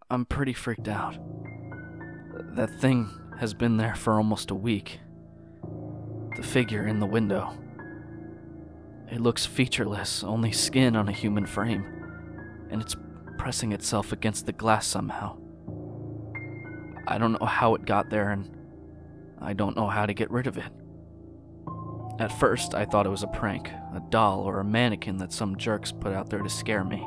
I'm pretty freaked out. That thing has been there for almost a week. The figure in the window. It looks featureless, only skin on a human frame, and it's pressing itself against the glass somehow. I don't know how it got there, and I don't know how to get rid of it. At first, I thought it was a prank, a doll or a mannequin that some jerks put out there to scare me.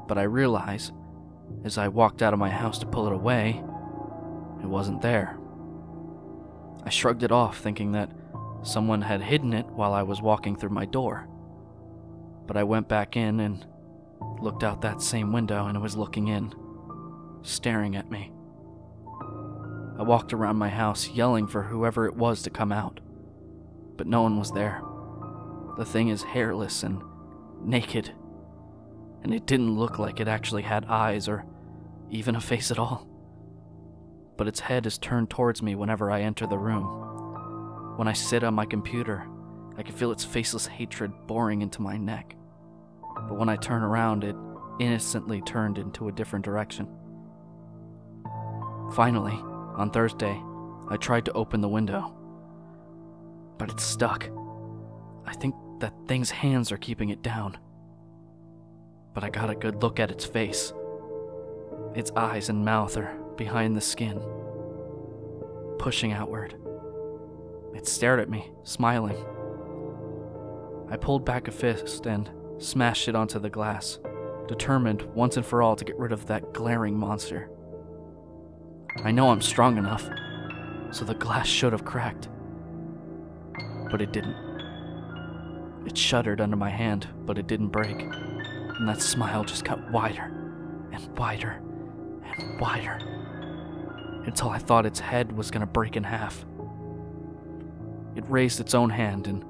But I realized, as I walked out of my house to pull it away, it wasn't there. I shrugged it off, thinking that someone had hidden it while I was walking through my door. But I went back in and looked out that same window, and it was looking in, staring at me. I walked around my house yelling for whoever it was to come out, but no one was there. The thing is hairless and naked, and it didn't look like it actually had eyes or even a face at all. But its head is turned towards me whenever I enter the room. When I sit on my computer, I can feel its faceless hatred boring into my neck. But when I turn around, it innocently turned into a different direction. Finally, on Thursday, I tried to open the window, but it's stuck. I think that thing's hands are keeping it down. But I got a good look at its face. Its eyes and mouth are behind the skin, pushing outward. It stared at me, smiling. I pulled back a fist and smashed it onto the glass, determined once and for all to get rid of that glaring monster. I know I'm strong enough, so the glass should have cracked. But it didn't. It shuddered under my hand, but it didn't break, and that smile just got wider and wider and wider, until I thought its head was going to break in half. It raised its own hand and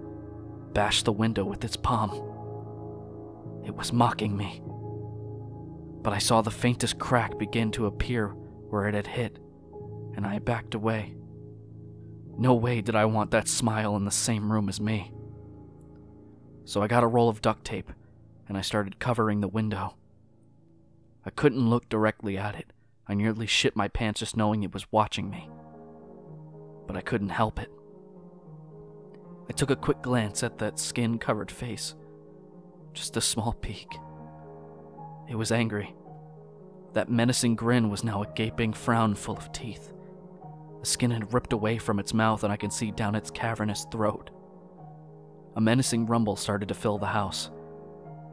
bashed the window with its palm. It was mocking me, but I saw the faintest crack begin to appear where it had hit, and I backed away. No way did I want that smile in the same room as me. So I got a roll of duct tape, and I started covering the window. I couldn't look directly at it. I nearly shit my pants just knowing it was watching me. But I couldn't help it. I took a quick glance at that skin-covered face. Just a small peek. It was angry. That menacing grin was now a gaping frown full of teeth. The skin had ripped away from its mouth, and I could see down its cavernous throat. A menacing rumble started to fill the house,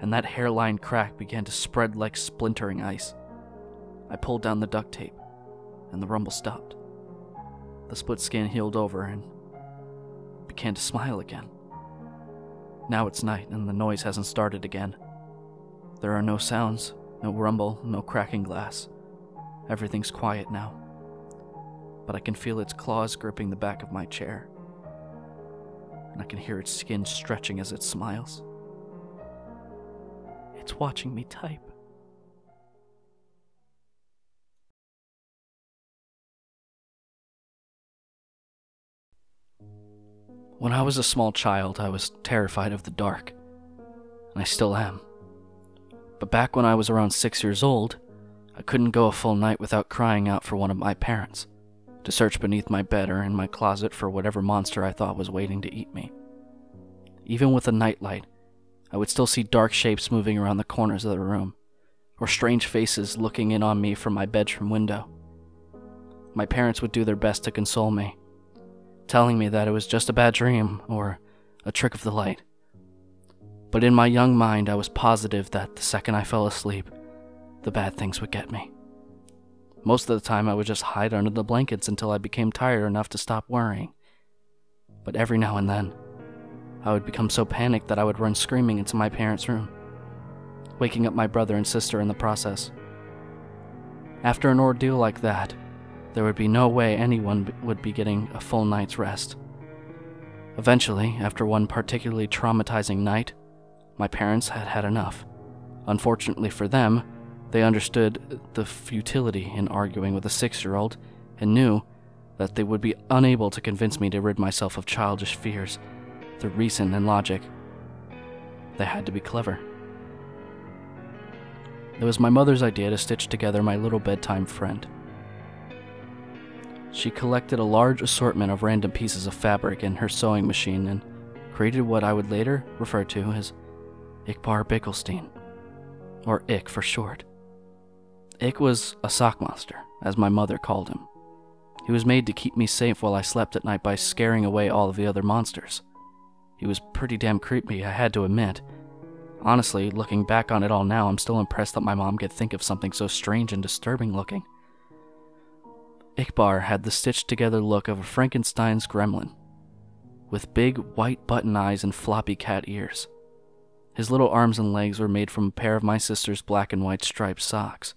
and that hairline crack began to spread like splintering ice. I pulled down the duct tape, and the rumble stopped. The split skin healed over and began to smile again. Now it's night, and the noise hasn't started again. There are no sounds, no rumble, no cracking glass. Everything's quiet now. But I can feel its claws gripping the back of my chair, and I can hear its skin stretching as it smiles. It's watching me type. When I was a small child, I was terrified of the dark, and I still am. But back when I was around 6 years old, I couldn't go a full night without crying out for one of my parents to search beneath my bed or in my closet for whatever monster I thought was waiting to eat me. Even with a nightlight, I would still see dark shapes moving around the corners of the room, or strange faces looking in on me from my bedroom window. My parents would do their best to console me, telling me that it was just a bad dream or a trick of the light. But in my young mind, I was positive that the second I fell asleep, the bad things would get me. Most of the time, I would just hide under the blankets until I became tired enough to stop worrying. But every now and then, I would become so panicked that I would run screaming into my parents' room, waking up my brother and sister in the process. After an ordeal like that, there would be no way anyone would be getting a full night's rest. Eventually, after one particularly traumatizing night, my parents had had enough. Unfortunately for them, they understood the futility in arguing with a 6-year-old and knew that they would be unable to convince me to rid myself of childish fears through reason and logic. They had to be clever. It was my mother's idea to stitch together my little bedtime friend. She collected a large assortment of random pieces of fabric in her sewing machine and created what I would later refer to as Ickbar Bickelstein, or Ick for short. Ick was a sock monster, as my mother called him. He was made to keep me safe while I slept at night by scaring away all of the other monsters. He was pretty damn creepy, I had to admit. Honestly, looking back on it all now, I'm still impressed that my mom could think of something so strange and disturbing looking. Ickbar had the stitched-together look of a Frankenstein's gremlin, with big white button eyes and floppy cat ears. His little arms and legs were made from a pair of my sister's black and white striped socks,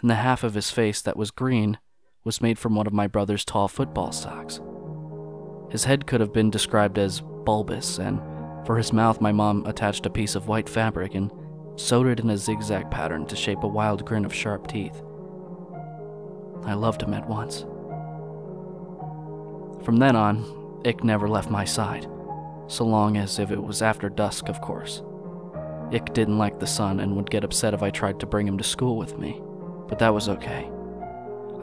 and the half of his face that was green was made from one of my brother's tall football socks. His head could have been described as bulbous, and for his mouth my mom attached a piece of white fabric and sewed it in a zigzag pattern to shape a wild grin of sharp teeth. I loved him at once. From then on, Ick never left my side, so long as if it was after dusk, of course. Ick didn't like the sun and would get upset if I tried to bring him to school with me, but that was okay.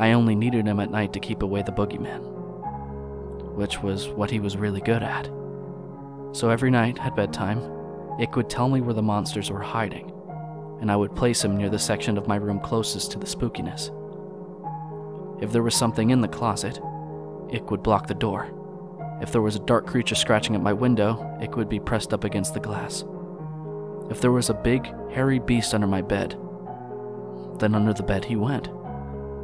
I only needed him at night to keep away the boogeyman, which was what he was really good at. So every night at bedtime, Ick would tell me where the monsters were hiding, and I would place him near the section of my room closest to the spookiness. If there was something in the closet, Ick would block the door. If there was a dark creature scratching at my window, Ick would be pressed up against the glass. If there was a big, hairy beast under my bed, then under the bed he went.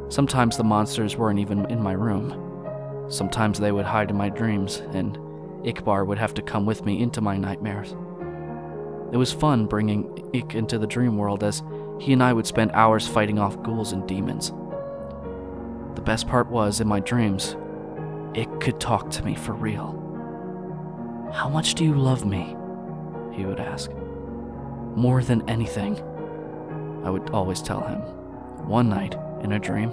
Sometimes the monsters weren't even in my room. Sometimes they would hide in my dreams, and Ickbar would have to come with me into my nightmares. It was fun bringing Ick into the dream world, as he and I would spend hours fighting off ghouls and demons. The best part was, in my dreams, Ick could talk to me for real. "How much do you love me?" he would ask. "More than anything," I would always tell him. One night, in a dream,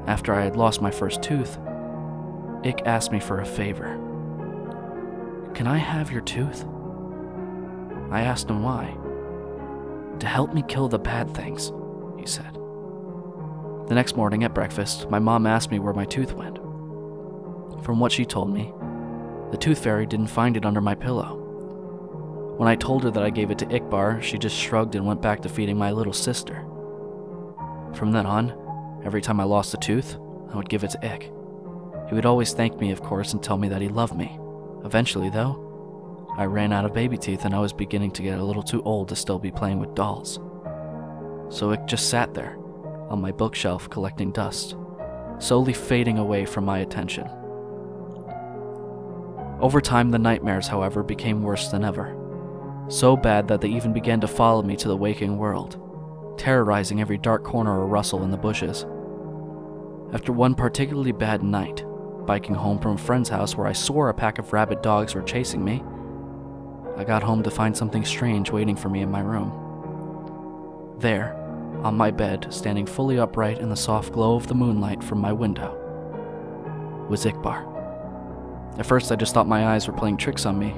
after I had lost my first tooth, Ick asked me for a favor. "Can I have your tooth?" I asked him why. "To help me kill the bad things," he said. The next morning at breakfast, my mom asked me where my tooth went. From what she told me, the tooth fairy didn't find it under my pillow. When I told her that I gave it to Ickbar, she just shrugged and went back to feeding my little sister. From then on, every time I lost a tooth, I would give it to Ick. He would always thank me, of course, and tell me that he loved me. Eventually, though, I ran out of baby teeth and I was beginning to get a little too old to still be playing with dolls. So Ick just sat there, on my bookshelf collecting dust, slowly fading away from my attention. Over time, the nightmares, however, became worse than ever. So bad that they even began to follow me to the waking world, terrorizing every dark corner or rustle in the bushes. After one particularly bad night, biking home from a friend's house where I swore a pack of rabid dogs were chasing me, I got home to find something strange waiting for me in my room. There, on my bed, standing fully upright in the soft glow of the moonlight from my window, was Ickbar. At first I just thought my eyes were playing tricks on me.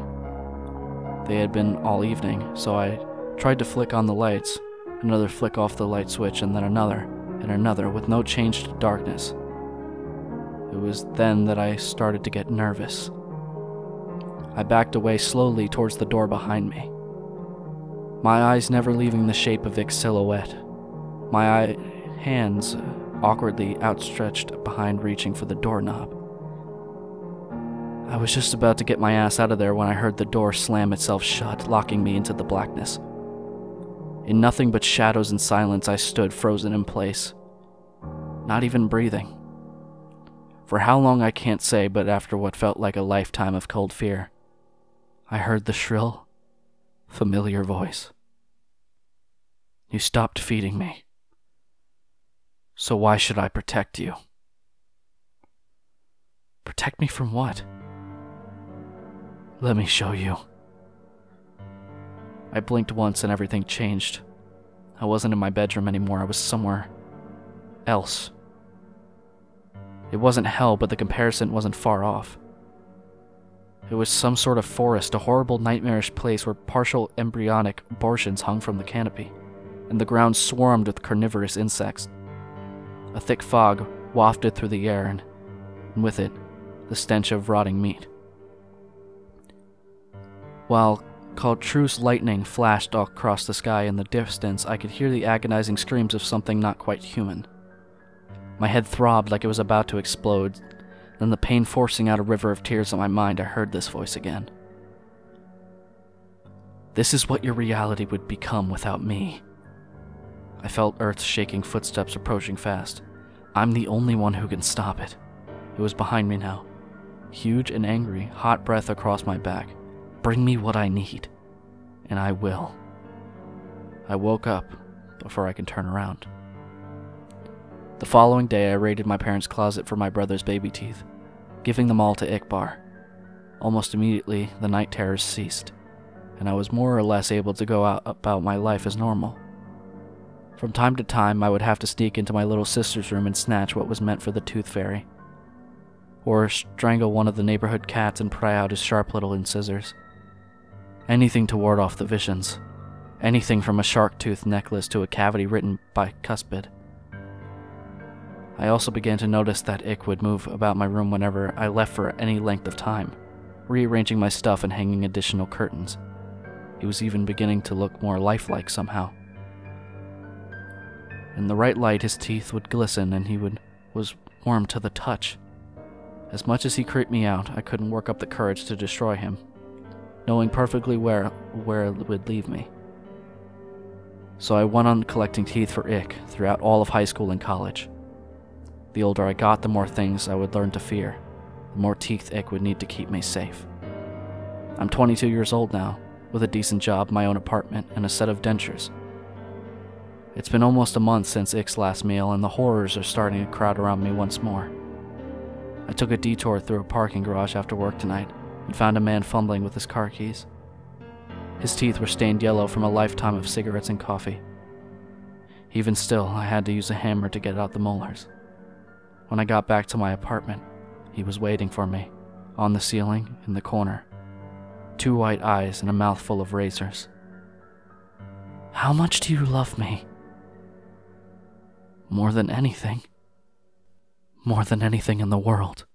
They had been all evening, so I tried to flick on the lights, another flick off the light switch, and then another, and another, with no change to darkness. It was then that I started to get nervous. I backed away slowly towards the door behind me, my eyes never leaving the shape of Ick's silhouette, my hands awkwardly outstretched behind reaching for the doorknob. I was just about to get my ass out of there when I heard the door slam itself shut, locking me into the blackness. In nothing but shadows and silence, I stood frozen in place, not even breathing. For how long I can't say, but after what felt like a lifetime of cold fear, I heard the shrill, familiar voice. "You stopped feeding me, so why should I protect you?" Protect me from what? Let me show you. I blinked once and everything changed. I wasn't in my bedroom anymore, I was somewhere else. It wasn't hell, but the comparison wasn't far off. It was some sort of forest, a horrible nightmarish place where partial embryonic abortions hung from the canopy, and the ground swarmed with carnivorous insects. A thick fog wafted through the air, and with it, the stench of rotting meat. While chartreuse lightning flashed across the sky in the distance, I could hear the agonizing screams of something not quite human. My head throbbed like it was about to explode. Then, the pain forcing out a river of tears in my mind, I heard this voice again. "This is what your reality would become without me." I felt earth-shaking footsteps approaching fast. I'm the only one who can stop it. It was behind me now. Huge and angry, hot breath across my back. Bring me what I need, and I will. I woke up before I could turn around. The following day, I raided my parents' closet for my brother's baby teeth, giving them all to Iqbar. Almost immediately, the night terrors ceased, and I was more or less able to go out about my life as normal. From time to time, I would have to sneak into my little sister's room and snatch what was meant for the tooth fairy, or strangle one of the neighborhood cats and pry out his sharp little incisors. Anything to ward off the visions. Anything from a shark tooth necklace to a cavity written by Cuspid. I also began to notice that Ick would move about my room whenever I left for any length of time, rearranging my stuff and hanging additional curtains. He was even beginning to look more lifelike somehow. In the right light, his teeth would glisten and he was warm to the touch. As much as he creeped me out, I couldn't work up the courage to destroy him, knowing perfectly where it would leave me. So I went on collecting teeth for Ick throughout all of high school and college. The older I got, the more things I would learn to fear, the more teeth Ick would need to keep me safe. I'm 22 years old now, with a decent job, my own apartment, and a set of dentures. It's been almost a month since Ick's last meal, and the horrors are starting to crowd around me once more. I took a detour through a parking garage after work tonight, and found a man fumbling with his car keys. His teeth were stained yellow from a lifetime of cigarettes and coffee. Even still, I had to use a hammer to get out the molars. When I got back to my apartment, he was waiting for me, on the ceiling, in the corner. 2 white eyes and a mouth full of razors. "How much do you love me?" "More than anything. More than anything in the world."